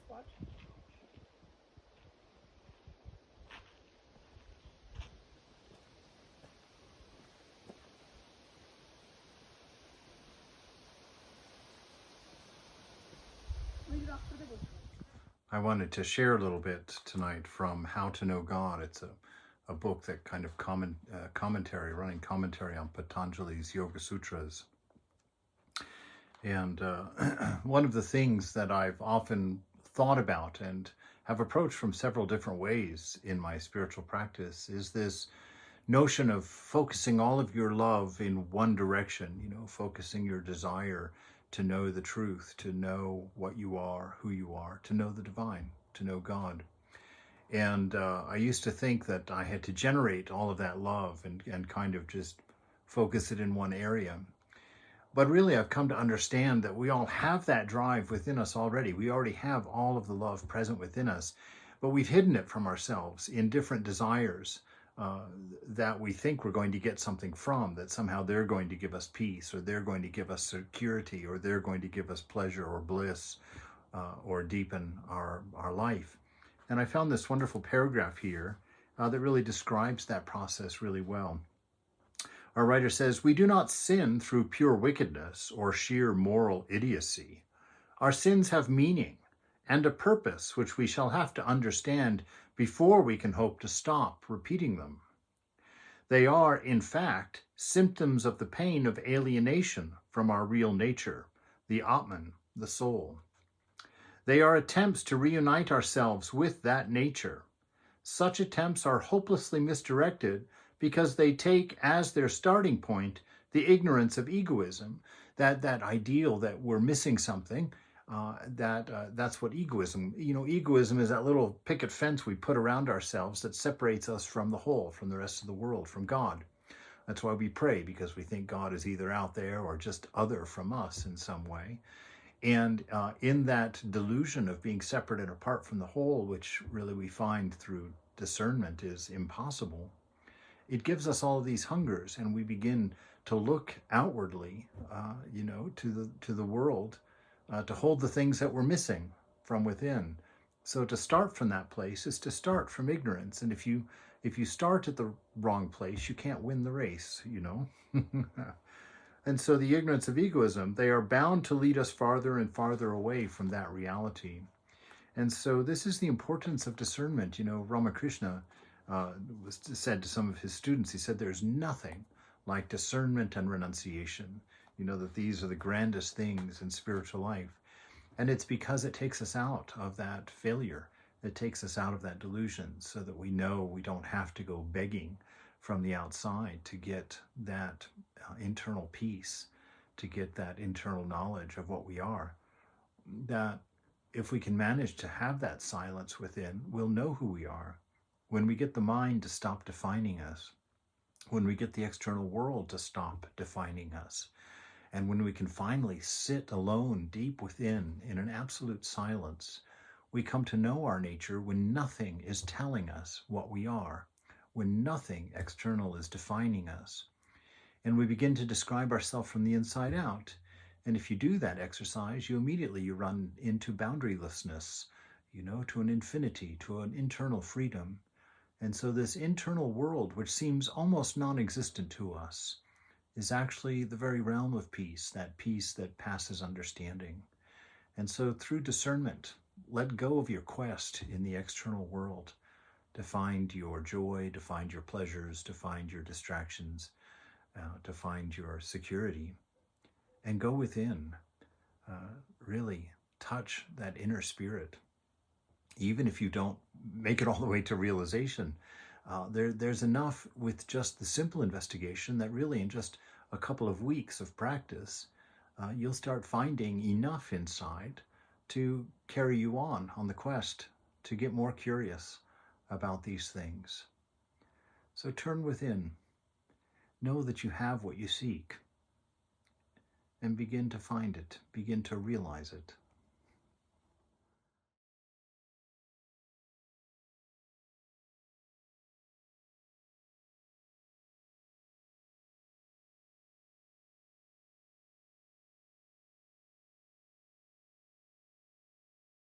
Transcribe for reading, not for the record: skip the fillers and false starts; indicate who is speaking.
Speaker 1: watch.
Speaker 2: I wanted to share a little bit tonight from How to Know God. It's a book that kind of running commentary on Patanjali's Yoga Sutras. And one of the things that I've often thought about and have approached from several different ways in my spiritual practice is this notion of focusing all of your love in one direction, focusing your desire to know the truth, to know what you are, who you are, to know the divine, to know God. And I used to think that I had to generate all of that love and kind of just focus it in one area. But really, I've come to understand that we all have that drive within us already. We already have all of the love present within us, but we've hidden it from ourselves in different desires that we think we're going to get something from, that somehow they're going to give us peace, or they're going to give us security, or they're going to give us pleasure or bliss, or deepen our life. And I found this wonderful paragraph here that really describes that process really well. Our writer says, "We do not sin through pure wickedness or sheer moral idiocy. Our sins have meaning and a purpose which we shall have to understand before we can hope to stop repeating them. They are, in fact, symptoms of the pain of alienation from our real nature, the Atman, the soul. They are attempts to reunite ourselves with that nature. Such attempts are hopelessly misdirected because they take as their starting point the ignorance of egoism, that ideal that we're missing something, that's what egoism, egoism is that little picket fence we put around ourselves that separates us from the whole, from the rest of the world, from God. That's why we pray, because we think God is either out there or just other from us in some way. And in that delusion of being separate and apart from the whole, which really we find through discernment is impossible, it gives us all of these hungers, and we begin to look outwardly, to the world, to hold the things that we're missing from within. So to start from that place is to start from ignorance. And if you start at the wrong place, you can't win the race, And so the ignorance of egoism, they are bound to lead us farther and farther away from that reality. And so this is the importance of discernment. Ramakrishna said to some of his students, he said, there's nothing like discernment and renunciation. That these are the grandest things in spiritual life. And it's because it takes us out of that failure. It takes us out of that delusion so that we know we don't have to go begging from the outside to get that internal peace, to get that internal knowledge of what we are. That if we can manage to have that silence within, we'll know who we are. When we get the mind to stop defining us, when we get the external world to stop defining us, and when we can finally sit alone deep within in an absolute silence, we come to know our nature when nothing is telling us what we are, when nothing external is defining us. And we begin to describe ourselves from the inside out. And if you do that exercise, you run into boundarylessness, to an infinity, to an internal freedom. And so this internal world, which seems almost non-existent to us, is actually the very realm of peace that passes understanding. And so through discernment, let go of your quest in the external world to find your joy, to find your pleasures, to find your distractions, to find your security, and go within. Really touch that inner spirit. Even if you don't make it all the way to realization, there's enough with just the simple investigation that really in just a couple of weeks of practice, you'll start finding enough inside to carry you on the quest to get more curious about these things. So turn within. Know that you have what you seek, and begin to find it, begin to realize it.